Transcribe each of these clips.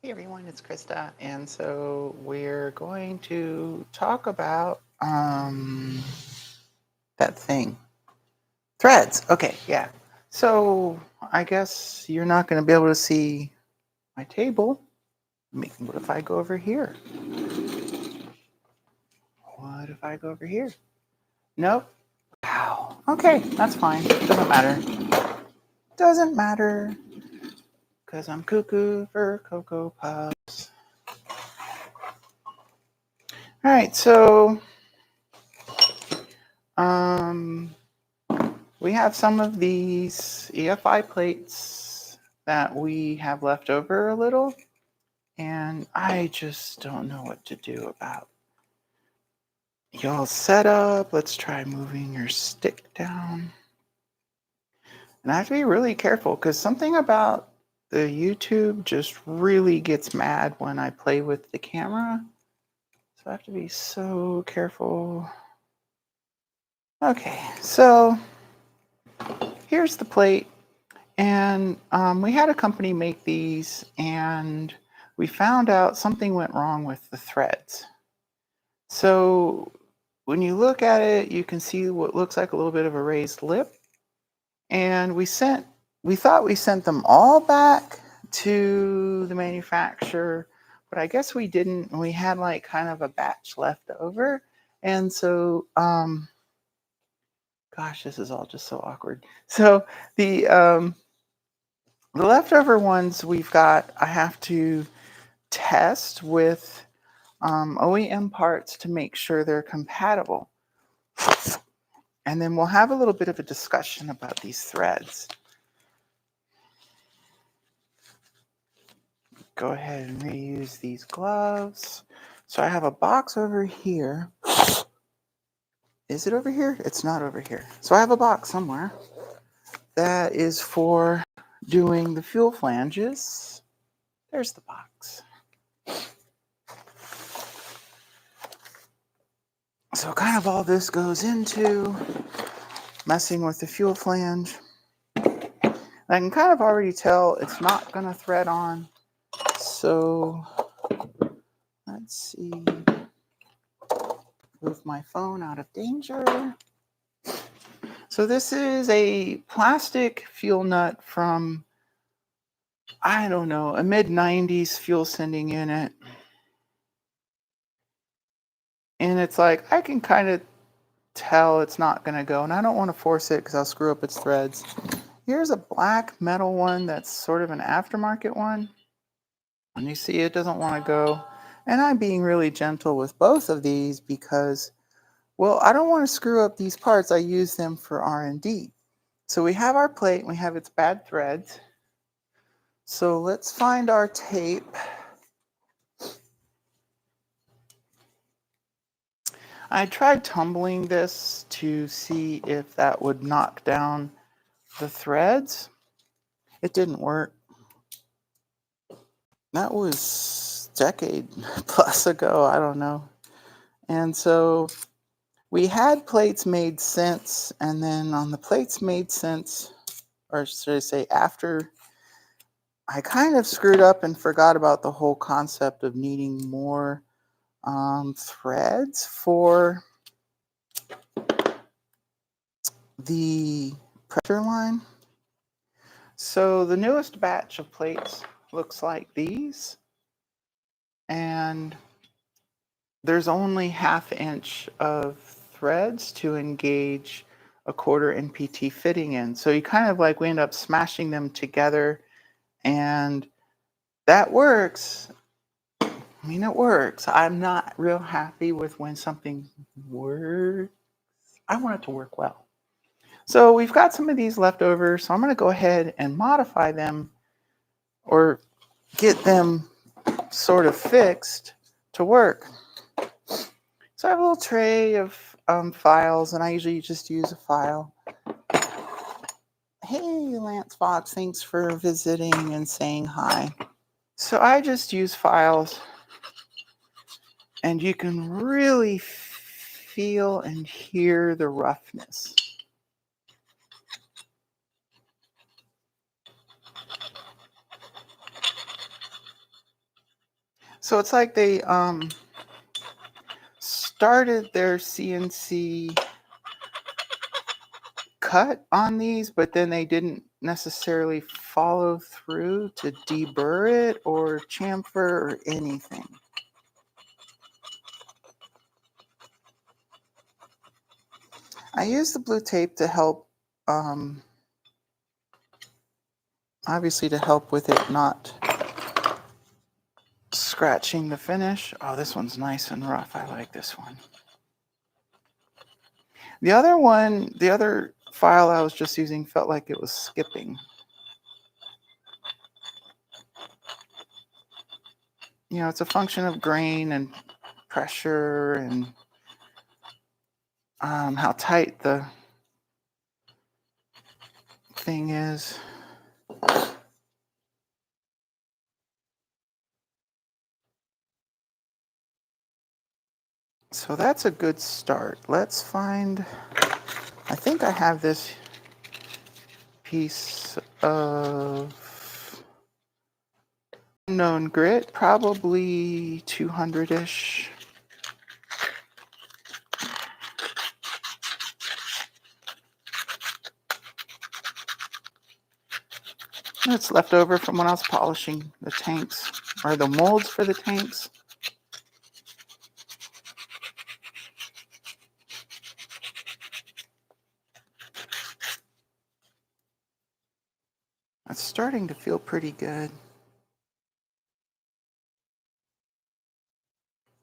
Hey everyone, it's Krista, and so we're going to talk about that thing, threads. Okay, yeah. So I guess you're not going to be able to see my table. What if I go over here? What if I go over here? Nope. Wow. Okay, that's fine. Doesn't matter. Doesn't matter because I'm cuckoo for Cocoa Puffs. All right, so um, we have some of these EFI plates that we have left over a little, and I just don't know what to do about. Y'all set up. Let's try moving your stick down. And I have to be really careful because something about the YouTube just really gets mad when I play with the camera. So I have to be so careful. Okay, so here's the plate. And we had a company make these, and we found out something went wrong with the threads. So when you look at it, you can see what looks like a little bit of a raised lip. And we thought we sent them all back to the manufacturer, but I guess we didn't. We had like kind of a batch left over. And so, gosh, this is all just so awkward. So the leftover ones we've got, I have to test with OEM parts to make sure they're compatible. And then we'll have a little bit of a discussion about these threads. Go ahead and reuse these gloves. So I have a box over here. Is it over here? It's not over here. So I have a box somewhere that is for doing the fuel flanges. There's the box. So kind of all this goes into messing with the fuel flange. I can kind of already tell it's not going to thread on. So let's see. Move my phone out of danger. So this is a plastic fuel nut from, I don't know, a mid-90s fuel sending unit. And it's like, I can kind of tell it's not going to go. And I don't want to force it because I'll screw up its threads. Here's a black metal one that's sort of an aftermarket one. And you see it doesn't want to go. And I'm being really gentle with both of these because, well, I don't want to screw up these parts. I use them for R&D. So we have our plate and we have its bad threads. So let's find our tape. I tried tumbling this to see if that would knock down the threads. It didn't work. That was a decade plus ago, I don't know. And so we had plates made since, and then on the plates made since, or should I say after, I kind of screwed up and forgot about the whole concept of needing more threads for the pressure line. So the newest batch of plates looks like these, and there's only 1/2 inch of threads to engage a 1/4 NPT fitting in. So you kind of like, we end up smashing them together, and that works. I mean, it works. I'm not real happy with when something works. I want it to work well. So we've got some of these left over, so I'm going to go ahead and modify them or get them sort of fixed to work. So I have a little tray of files, and I usually just use a file. Hey, Lance Fox, thanks for visiting and saying hi. So I just use files, and you can really feel and hear the roughness. So it's like they started their CNC cut on these, but then they didn't necessarily follow through to deburr it or chamfer or anything. I use the blue tape to help, obviously to help with it not scratching the finish. Oh, this one's nice and rough. I like this one. The other one, the other file I was just using felt like it was skipping. You know, it's a function of grain and pressure and how tight the thing is. So that's a good start. Let's find, I think I have this piece of unknown grit, probably 200-ish. It's left over from when I was polishing the tanks, or the molds for the tanks. It's starting to feel pretty good.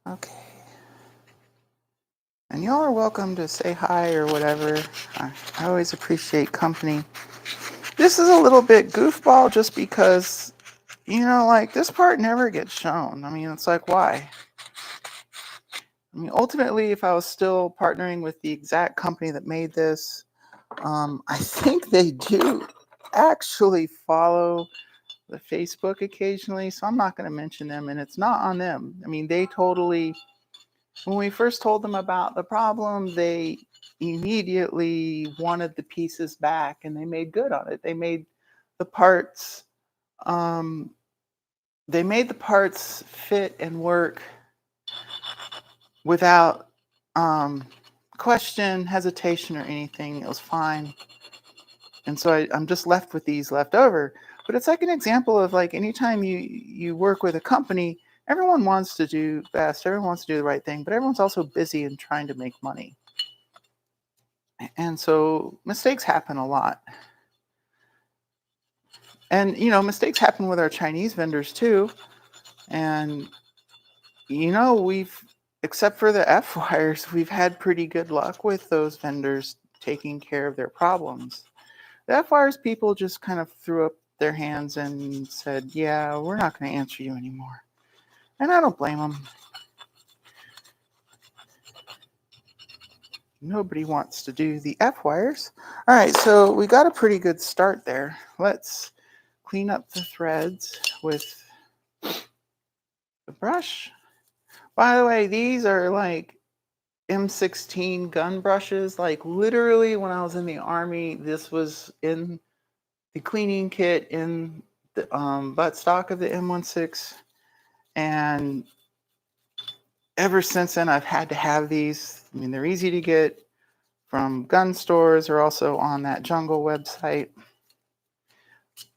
Okay. And y'all are welcome to say hi or whatever. I always appreciate company. This is a little bit goofball just because, you know, like this part never gets shown. I mean, it's like, why? I mean, ultimately, if I was still partnering with the exact company that made this, I think they do actually follow the Facebook occasionally, so I'm not going to mention them, and it's not on them. I mean, they totally, when we first told them about the problem, they immediately wanted the pieces back, and they made good on it. They made the parts, fit and work without question, hesitation, or anything. It was fine. And so I'm just left with these left over. But it's like an example of like anytime you work with a company, everyone wants to do best, everyone wants to do the right thing, but everyone's also busy and trying to make money. And so mistakes happen a lot. And, you know, mistakes happen with our Chinese vendors too. And, you know, except for the F wires, we've had pretty good luck with those vendors taking care of their problems. The F wires people just kind of threw up their hands and said, yeah, we're not going to answer you anymore. And I don't blame them. Nobody wants to do the F wires. All right, so we got a pretty good start there. Let's clean up the threads with the brush. By the way, these are like M16 gun brushes. Like literally when I was in the Army, this was in the cleaning kit in the buttstock of the M16. And ever since then, I've had to have these. I mean, they're easy to get from gun stores or also on that Jungle website.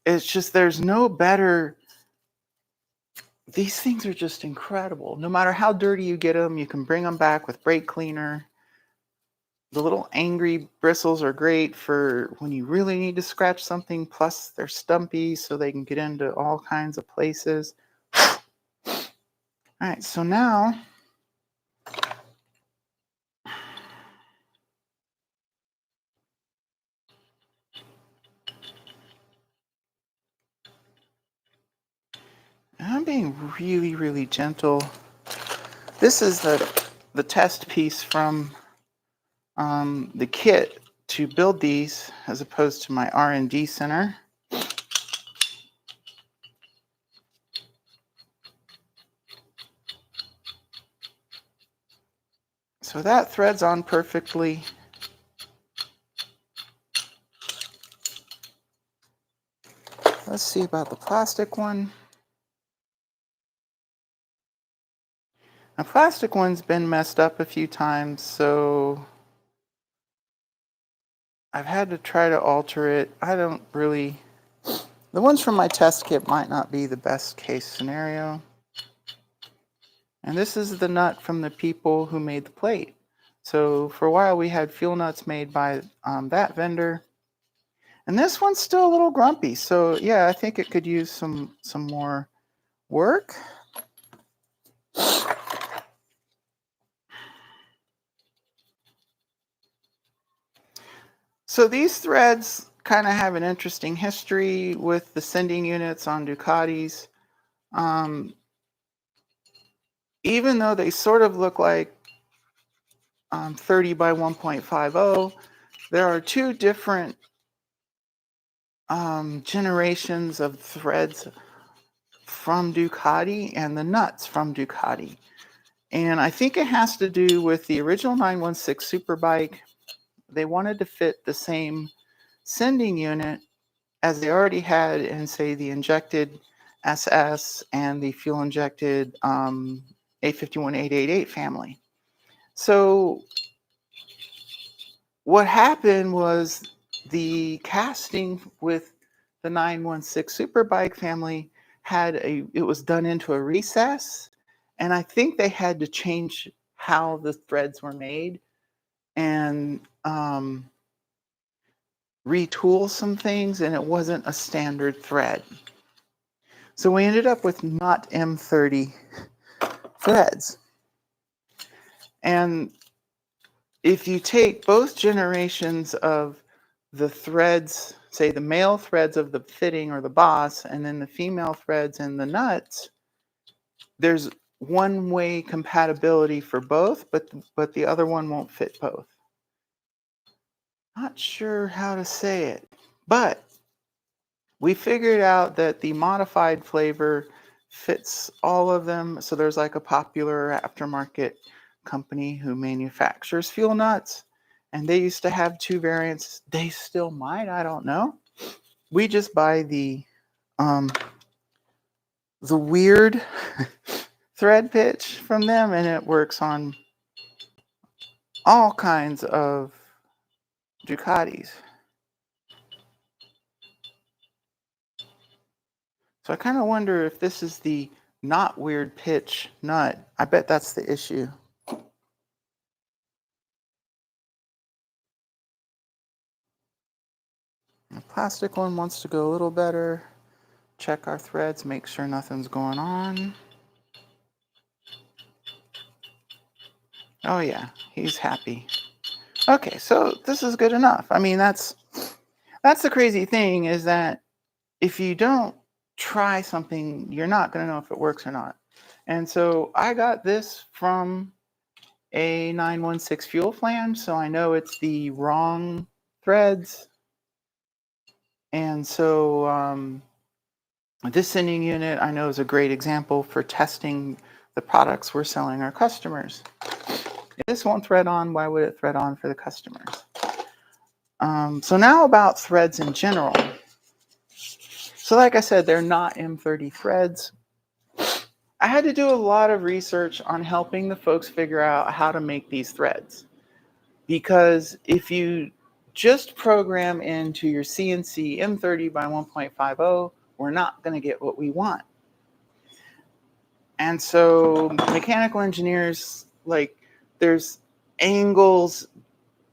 It's just, there's no better. These things are just incredible. No matter how dirty you get them, you can bring them back with brake cleaner. The little angry bristles are great for when you really need to scratch something. Plus, they're stumpy, so they can get into all kinds of places. All right, so now I'm being really, really gentle. This is the test piece from the kit to build these as opposed to my R&D center. So that threads on perfectly. Let's see about the plastic one. The plastic one's been messed up a few times, so I've had to try to alter it. I don't really... The ones from my test kit might not be the best case scenario. And this is the nut from the people who made the plate. So for a while we had fuel nuts made by that vendor. And this one's still a little grumpy. So yeah, I think it could use some more work. So these threads kind of have an interesting history with the sending units on Ducatis. Even though they sort of look like 30 by 1.50, there are two different generations of threads from Ducati and the nuts from Ducati. And I think it has to do with the original 916 Superbike. They wanted to fit the same sending unit as they already had in, say, the injected SS and the fuel injected 851-888 family. So what happened was the casting with the 916 Superbike family it was done into a recess, and I think they had to change how the threads were made and retool some things, and it wasn't a standard thread. So we ended up with not M30 threads. And if you take both generations of the threads, say the male threads of the fitting or the boss, and then the female threads and the nuts, there's one-way compatibility for both, but the other one won't fit both. Not sure how to say it, but we figured out that the modified flavor fits all of them. So there's like a popular aftermarket company who manufactures fuel nuts, and they used to have two variants. They still might, I don't know. We just buy the weird thread pitch from them, and it works on all kinds of Ducatis. So I kind of wonder if this is the not weird pitch nut. I bet that's the issue. The plastic one wants to go a little better. Check our threads, make sure nothing's going on. Oh yeah, he's happy. Okay, so this is good enough. I mean, that's the crazy thing, is that if you don't try something, you're not going to know if it works or not. And so I got this from a 916 fuel flange, so I know it's the wrong threads. And so this sending unit I know is a great example for testing the products we're selling our customers. If this won't thread on, why would it thread on for the customers? So now about threads in general. So like I said, they're not M30 threads. I had to do a lot of research on helping the folks figure out how to make these threads. Because if you just program into your CNC M30 by 1.50, we're not going to get what we want. And so mechanical engineers, like, there's angles,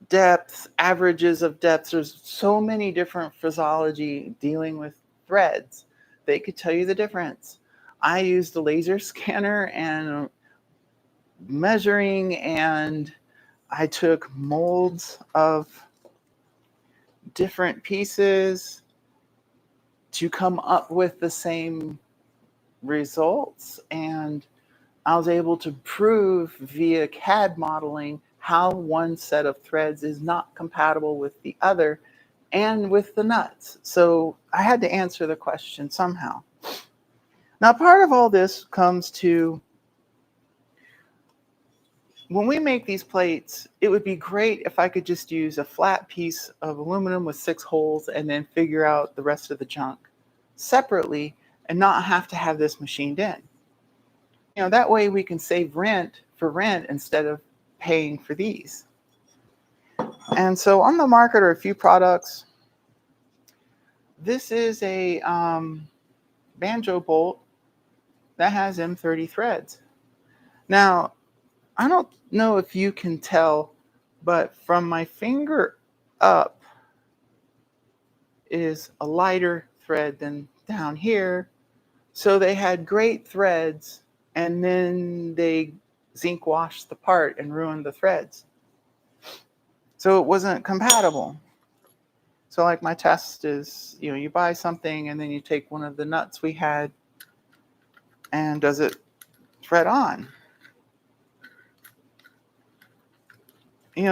depth, averages of depths. There's so many different phraseology dealing with threads. They could tell you the difference. I used a laser scanner and measuring, and I took molds of different pieces to come up with the same results. And I was able to prove via CAD modeling how one set of threads is not compatible with the other and with the nuts. So I had to answer the question somehow. Now, part of all this comes to, when we make these plates, it would be great if I could just use a flat piece of aluminum with 6 holes and then figure out the rest of the junk separately and not have to have this machined in. That way we can save rent instead of paying for these. And so on the market are a few products. This is a banjo bolt that has M30 threads. Now, I don't know if you can tell, but from my finger up is a lighter thread than down here. So they had great threads, and then they zinc washed the part and ruined the threads. So it wasn't compatible. So like my test is, you buy something and then you take one of the nuts we had, and does it thread on?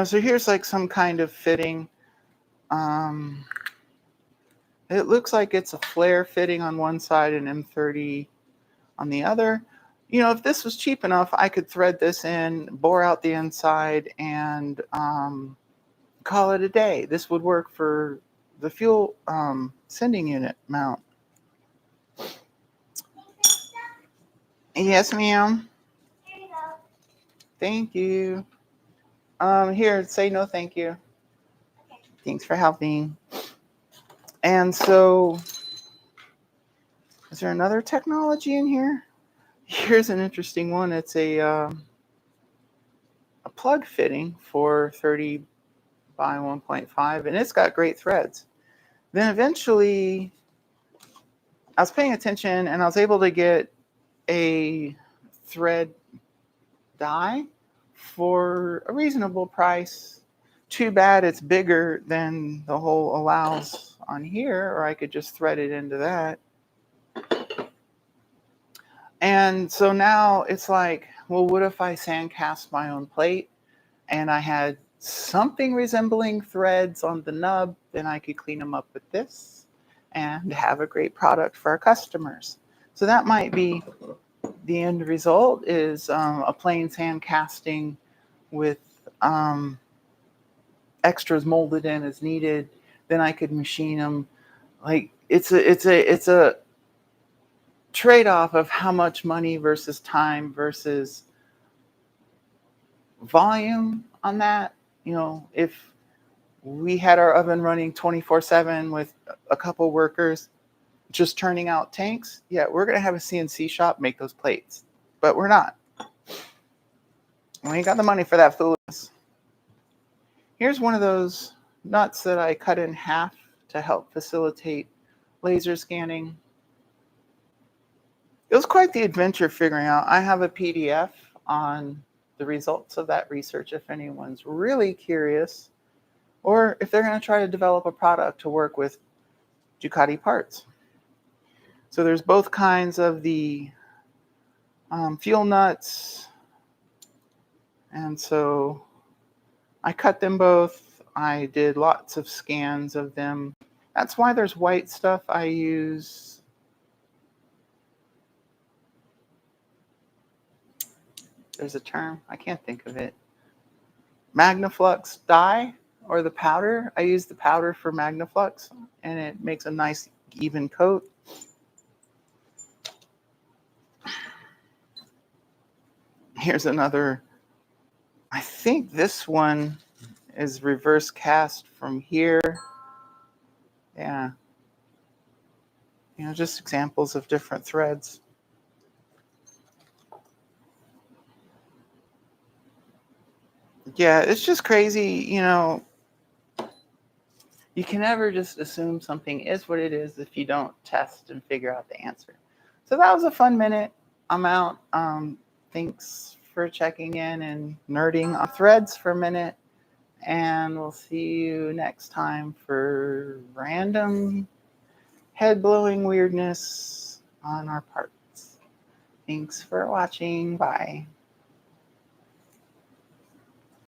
So here's like some kind of fitting. It looks like it's a flare fitting on one side and M30 on the other. If this was cheap enough, I could thread this in, bore out the inside, and call it a day. This would work for the fuel sending unit mount. Yes, ma'am. Thank you. Here, say no thank you. Okay. Thanks for helping. And so, is there another technology in here? Here's an interesting one. It's a plug fitting for 30 by 1.5, and it's got great threads. Then eventually, I was paying attention, and I was able to get a thread die for a reasonable price. Too bad it's bigger than the hole allows on here, or I could just thread it into that. And so now it's like, well, what if I sand cast my own plate and I had something resembling threads on the nub? Then I could clean them up with this and have a great product for our customers. So that might be the end result, is a plain sand casting with extras molded in as needed. Then I could machine them. Like it's a trade-off of how much money versus time versus volume on that. If we had our oven running 24/7 with a couple workers just turning out tanks, yeah, we're going to have a CNC shop make those plates. But we're not. We ain't got the money for that foolishness. Here's one of those nuts that I cut in half to help facilitate laser scanning. It was quite the adventure figuring out. I have a PDF on the results of that research if anyone's really curious, or if they're going to try to develop a product to work with Ducati parts. So there's both kinds of the fuel nuts, and so I cut them both. I did lots of scans of them. That's why there's white stuff. I use there's a term, I can't think of it. Magnaflux dye, or the powder. I use the powder for Magnaflux, and it makes a nice even coat. Here's another. I think this one is reverse cast from here. Yeah. Just examples of different threads. Yeah, it's just crazy. You can never just assume something is what it is if you don't test and figure out the answer. So that was a fun minute. I'm out. Thanks for checking in and nerding on threads for a minute. And we'll see you next time for random head-blowing weirdness on our parts. Thanks for watching. Bye.